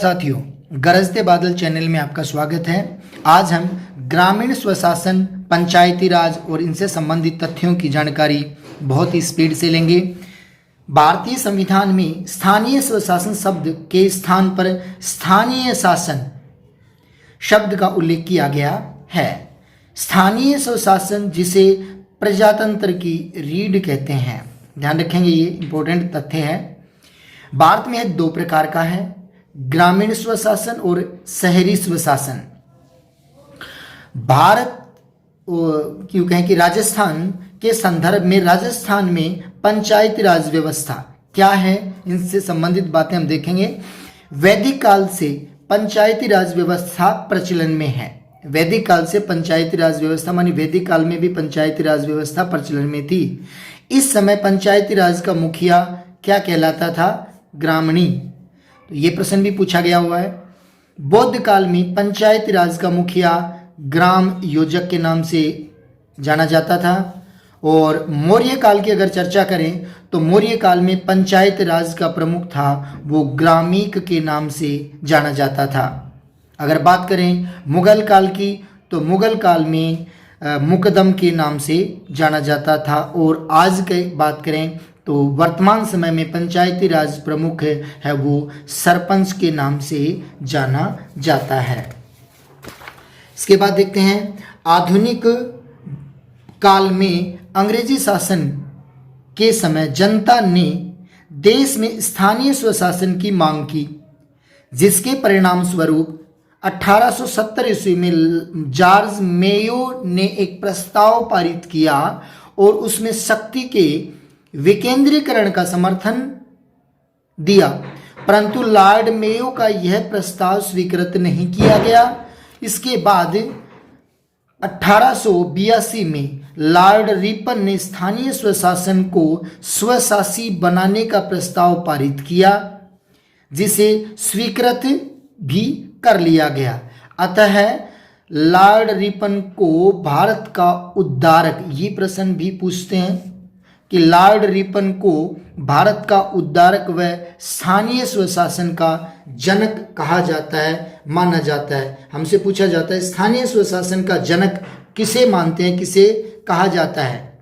साथियों, गरजते बादल चैनल में आपका स्वागत है। आज हम ग्रामीण स्वशासन, पंचायती राज और इनसे संबंधित तथ्यों की जानकारी बहुत ही स्पीड से लेंगे। भारतीय संविधान में स्थानीय स्वशासन शब्द के स्थान पर स्थानीय शासन शब्द का उल्लेख किया गया है। स्थानीय स्वशासन जिसे प्रजातंत्र की रीढ़ कहते हैं, ध्यान रखेंगे, ये इंपॉर्टेंट तथ्य है। भारत में दो प्रकार का है, ग्रामीण स्वशासन और शहरी स्वशासन। भारत क्यों कहें कि राजस्थान के संदर्भ में राजस्थान में पंचायती राज व्यवस्था क्या है, इनसे संबंधित बातें हम देखेंगे। वैदिक काल से पंचायती राज व्यवस्था प्रचलन में है। वैदिक काल से पंचायती राज व्यवस्था मानी वैदिक काल में भी पंचायती राज व्यवस्था प्रचलन में थी। इस समय पंचायती राज का मुखिया क्या कहलाता था? ग्रामणी। तो ये प्रश्न भी पूछा गया हुआ है। बौद्ध काल में पंचायती राज का मुखिया ग्राम योजक के नाम से जाना जाता था। और मौर्य काल की अगर चर्चा करें तो मौर्य काल में पंचायत राज का प्रमुख था, वो ग्रामीक के नाम से जाना जाता था। अगर बात करें मुगल काल की तो मुगल काल में मुकदम के नाम से जाना जाता था। और आज की बात करें तो वर्तमान समय में पंचायती राज प्रमुख है वो सरपंच के नाम से जाना जाता है। इसके बाद देखते हैं, आधुनिक काल में अंग्रेजी शासन के समय जनता ने देश में स्थानीय स्वशासन की मांग की, जिसके परिणाम स्वरूप 1870 ईस्वी में जॉर्ज मेयो ने एक प्रस्ताव पारित किया और उसमें शक्ति के विकेंद्रीकरण का समर्थन दिया, परंतु लॉर्ड मेयो का यह प्रस्ताव स्वीकृत नहीं किया गया। इसके बाद 1882 में लॉर्ड रिपन ने स्थानीय स्वशासन को स्वशासी बनाने का प्रस्ताव पारित किया, जिसे स्वीकृत भी कर लिया गया। अतः लॉर्ड रिपन को भारत का उद्धारक, ये प्रश्न भी पूछते हैं कि लॉर्ड रिपन को भारत का उद्धारक व स्थानीय स्वशासन का जनक कहा जाता है, माना जाता है। हमसे पूछा जाता है स्थानीय स्वशासन का जनक किसे मानते हैं, किसे कहा जाता है?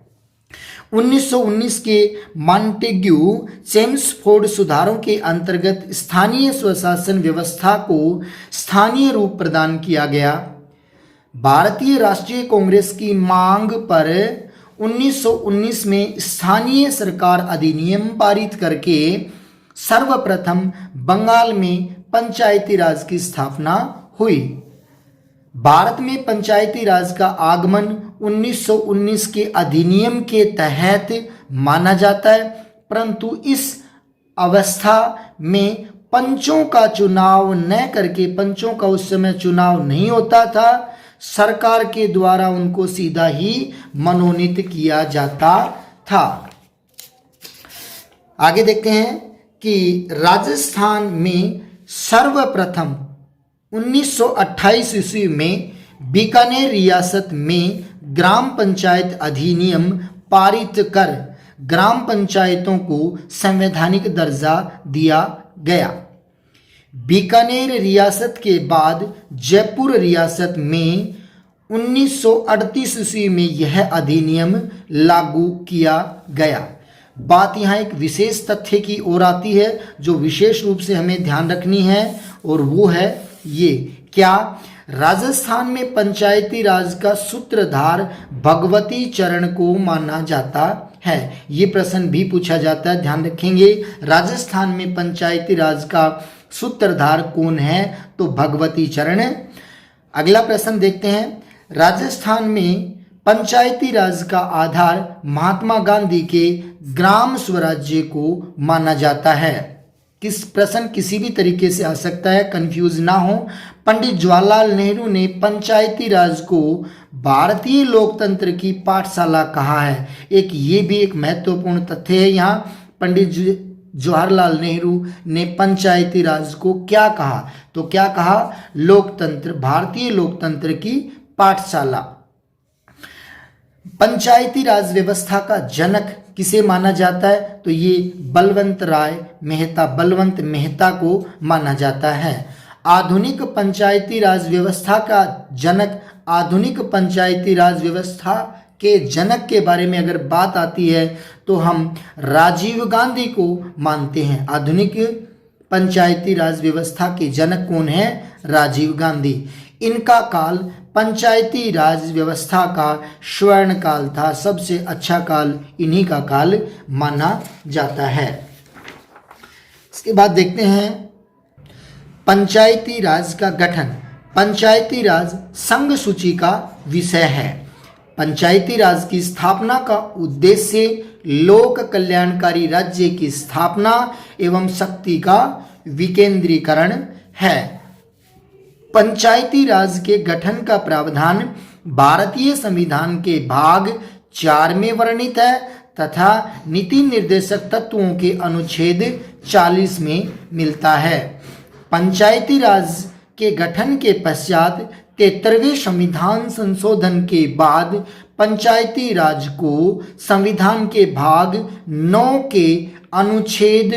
1919 के मॉन्टेग्यू चेम्सफोर्ड सुधारों के अंतर्गत स्थानीय स्वशासन व्यवस्था को स्थानीय रूप प्रदान किया गया। भारतीय राष्ट्रीय कांग्रेस की मांग पर 1919 में स्थानीय सरकार अधिनियम पारित करके सर्वप्रथम बंगाल में पंचायती राज की स्थापना हुई। भारत में पंचायती राज का आगमन 1919 के अधिनियम के तहत माना जाता है, परंतु इस अवस्था में पंचों का चुनाव न करके, पंचों का उस समय चुनाव नहीं होता था, सरकार के द्वारा उनको सीधा ही मनोनीत किया जाता था। आगे देखते हैं कि राजस्थान में सर्वप्रथम 1928 ईस्वी में बीकानेर रियासत में ग्राम पंचायत अधिनियम पारित कर ग्राम पंचायतों को संवैधानिक दर्जा दिया गया। बीकानेर रियासत के बाद जयपुर रियासत में 1938 ईस्वी में यह अधिनियम लागू किया गया। बात यहाँ एक विशेष तथ्य की ओर आती है जो विशेष रूप से हमें ध्यान रखनी है, और वो है ये, क्या राजस्थान में पंचायती राज का सूत्रधार भगवती चरण को माना जाता है? ये प्रश्न भी पूछा जाता है, ध्यान रखेंगे। राजस्थान में पंचायती राज का सूत्रधार कौन है? तो भगवती चरण। अगला प्रश्न देखते हैं, राजस्थान में पंचायती राज का आधार महात्मा गांधी के ग्राम स्वराज्य को माना जाता है। किस प्रश्न किसी भी तरीके से आ सकता है, कंफ्यूज ना हो। पंडित जवाहरलाल नेहरू ने पंचायती राज को भारतीय लोकतंत्र की पाठशाला कहा है। ये भी एक महत्वपूर्ण तथ्य है यहाँ। पंडित जवाहरलाल नेहरू ने पंचायती राज को क्या कहा? तो क्या कहा? लोकतंत्र, भारतीय लोकतंत्र की पाठशाला। पंचायती राज व्यवस्था का जनक किसे माना जाता है, तो ये बलवंत मेहता को माना जाता है। आधुनिक पंचायती राज व्यवस्था का जनक, आधुनिक पंचायती राज व्यवस्था के जनक के बारे में अगर बात आती है तो हम राजीव गांधी को मानते हैं। आधुनिक पंचायती राज व्यवस्था के जनक कौन है? राजीव गांधी। इनका काल पंचायती राज व्यवस्था का स्वर्ण काल था, सबसे अच्छा काल इन्हीं का काल माना जाता है। इसके बाद देखते हैं पंचायती राज का गठन। पंचायती राज संघ सूची का विषय है। पंचायती राज की स्थापना का उद्देश्य लोक कल्याणकारी राज्य की स्थापना एवं शक्ति का विकेंद्रीकरण है। पंचायती राज के गठन का प्रावधान भारतीय संविधान के भाग 4 में वर्णित है तथा नीति निर्देशक तत्वों के अनुच्छेद 40 में मिलता है। पंचायती राज के गठन के पश्चात 73वें संविधान संशोधन के बाद पंचायती राज को संविधान के भाग 9 के अनुच्छेद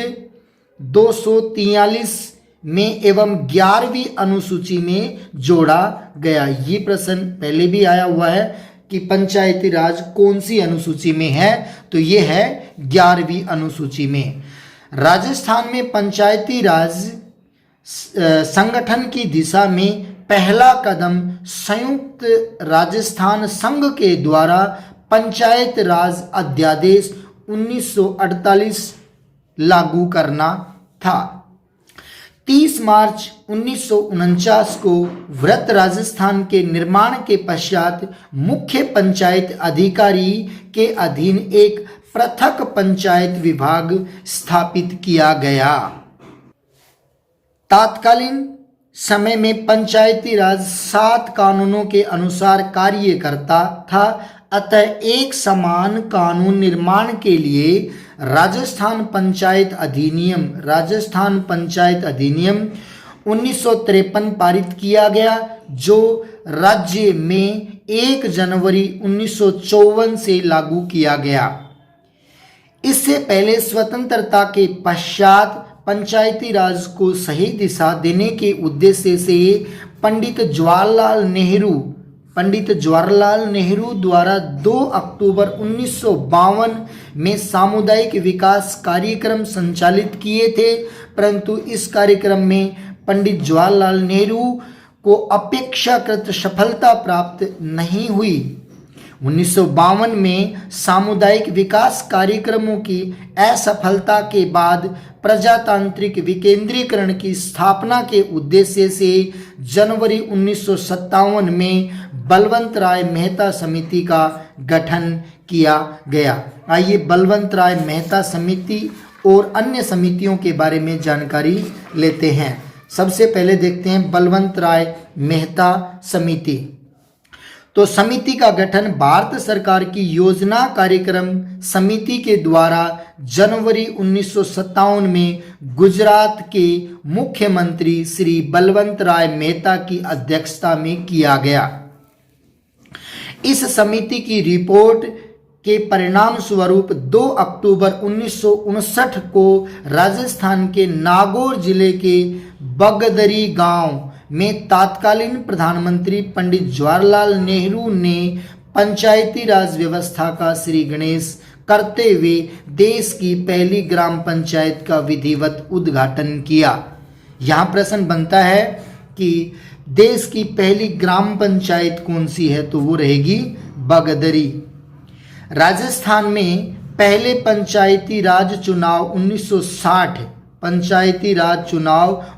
243 में एवं 11वीं अनुसूची में जोड़ा गया। ये प्रश्न पहले भी आया हुआ है कि पंचायती राज कौन सी अनुसूची में है, तो ये है 11वीं अनुसूची में। राजस्थान में पंचायती राज संगठन की दिशा में पहला कदम संयुक्त राजस्थान संघ के द्वारा पंचायत राज अध्यादेश 1948 लागू करना था। 30 मार्च 1949 को वृहत राजस्थान के निर्माण के पश्चात मुख्य पंचायत अधिकारी के अधीन एक पृथक पंचायत विभाग स्थापित किया गया। तत्कालीन समय में पंचायती राज 7 कानूनों के अनुसार कार्य करता था, अतः एक समान कानून निर्माण के लिए राजस्थान पंचायत अधिनियम 1953 पारित किया गया, जो राज्य में 1 जनवरी 1954 से लागू किया गया। इससे पहले स्वतंत्रता के पश्चात पंचायती राज को सही दिशा देने के उद्देश्य से पंडित जवाहरलाल नेहरू द्वारा 2 अक्टूबर 1952 में सामुदायिक विकास कार्यक्रम संचालित किए थे, परंतु इस कार्यक्रम में पंडित जवाहरलाल नेहरू को अपेक्षाकृत सफलता प्राप्त नहीं हुई। 1952 में सामुदायिक विकास कार्यक्रमों की असफलता के बाद प्रजातांत्रिक विकेंद्रीकरण की स्थापना के उद्देश्य से जनवरी 1957 में बलवंत राय मेहता समिति का गठन किया गया। आइए बलवंत राय मेहता समिति और अन्य समितियों के बारे में जानकारी लेते हैं। सबसे पहले देखते हैं बलवंत राय मेहता समिति। तो समिति का गठन भारत सरकार की योजना कार्यक्रम समिति के द्वारा जनवरी 1957 में गुजरात के मुख्यमंत्री श्री बलवंत राय मेहता की अध्यक्षता में किया गया। इस समिति की रिपोर्ट के परिणाम स्वरूप 2 अक्टूबर 1959 को राजस्थान के नागौर जिले के बगदरी गांव में तत्कालीन प्रधानमंत्री पंडित जवाहरलाल नेहरू ने पंचायती राज व्यवस्था का श्री गणेश करते हुए देश की पहली ग्राम पंचायत का विधिवत उद्घाटन किया। यहाँ प्रश्न बनता है कि देश की पहली ग्राम पंचायत कौन सी है, तो वो रहेगी बगदरी। राजस्थान में पहले पंचायती राज चुनाव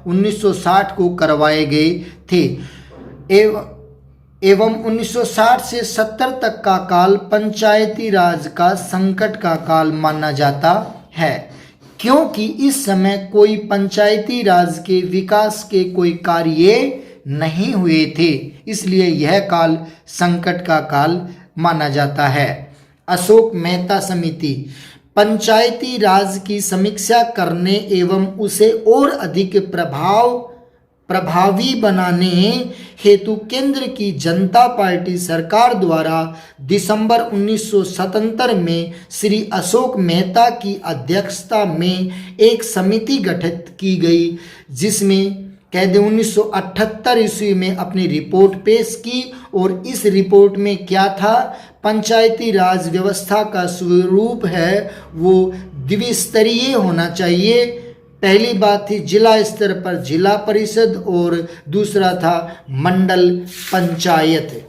1960 को करवाए गए थे एवं 1960 से 70 तक का काल पंचायती राज का संकट का काल माना जाता है, क्योंकि इस समय कोई पंचायती राज के विकास के कोई कार्य नहीं हुए थे, इसलिए यह काल संकट का काल माना जाता है। अशोक मेहता समिति पंचायती राज की समीक्षा करने एवं उसे और अधिक प्रभावी बनाने हेतु केंद्र की जनता पार्टी सरकार द्वारा दिसंबर 1977 में श्री अशोक मेहता की अध्यक्षता में एक समिति गठित की गई, जिसमें कैद 1978 ईस्वी में अपनी रिपोर्ट पेश की। और इस रिपोर्ट में क्या था, पंचायती राज व्यवस्था का स्वरूप है वो द्विस्तरीय होना चाहिए। पहली बात थी जिला स्तर पर जिला परिषद और दूसरा था मंडल पंचायत।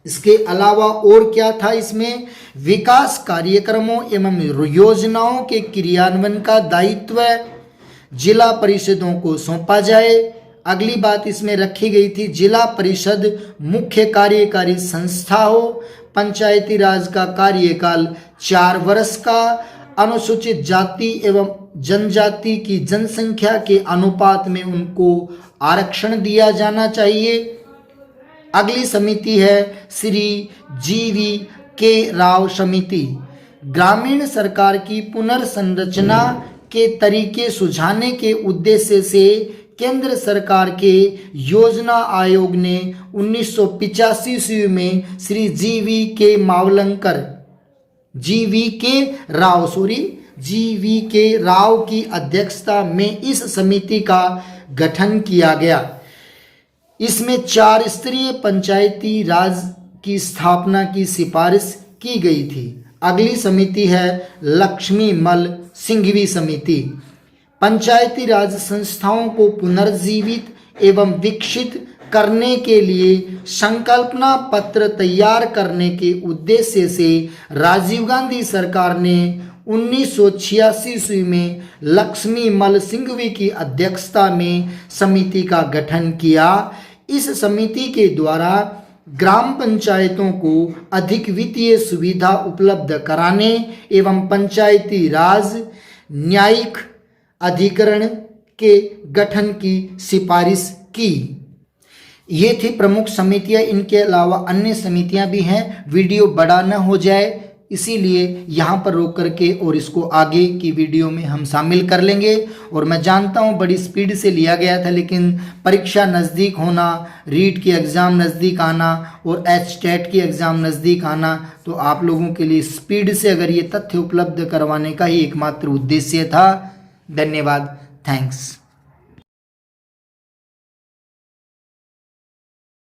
इसके अलावा और क्या था, इसमें विकास कार्यक्रमों एवं योजनाओं के क्रियान्वयन का दायित्व जिला परिषदों को सौंपा जाए। अगली बात इसमें रखी गई थी जिला परिषद मुख्य कार्यकारी संस्था हो, पंचायती राज का कार्यकाल 4 वर्ष का, अनुसूचित जाति एवं जनजाति की जनसंख्या के अनुपात में उनको आरक्षण दिया जाना चाहिए। अगली समिति है श्री जीवी के राव समिति, ग्रामीण सरकार की पुनर्संरचना के तरीके सुझाने के उद्देश्य से केंद्र सरकार के योजना आयोग ने 1985 ईस्वी में श्री जीवी के राव की अध्यक्षता में इस समिति का गठन किया गया। इसमें 4 स्तरीय पंचायती राज की स्थापना की सिफारिश की गई थी। अगली समिति है लक्ष्मी मल सिंघवी समिति, पंचायती राज संस्थाओं को पुनर्जीवित एवं विकसित करने के लिए संकल्पना पत्र तैयार करने के उद्देश्य से राजीव गांधी सरकार ने 1986 ईस्वी में लक्ष्मी मल सिंघवी की अध्यक्षता में समिति का गठन किया। इस समिति के द्वारा ग्राम पंचायतों को अधिक वित्तीय सुविधा उपलब्ध कराने एवं पंचायती राज न्यायिक अधिकरण के गठन की सिफारिश की। ये थी प्रमुख समितियां। इनके अलावा अन्य समितियां भी हैं। वीडियो बड़ा न हो जाए इसीलिए यहाँ पर रोक करके और इसको आगे की वीडियो में हम शामिल कर लेंगे। और मैं जानता हूँ बड़ी स्पीड से लिया गया था, लेकिन परीक्षा नज़दीक होना, रीट की एग्ज़ाम नज़दीक आना और एचटेट की एग्ज़ाम नज़दीक आना, तो आप लोगों के लिए स्पीड से अगर ये तथ्य उपलब्ध करवाने का ही एकमात्र उद्देश्य था। धन्यवाद। थैंक्स।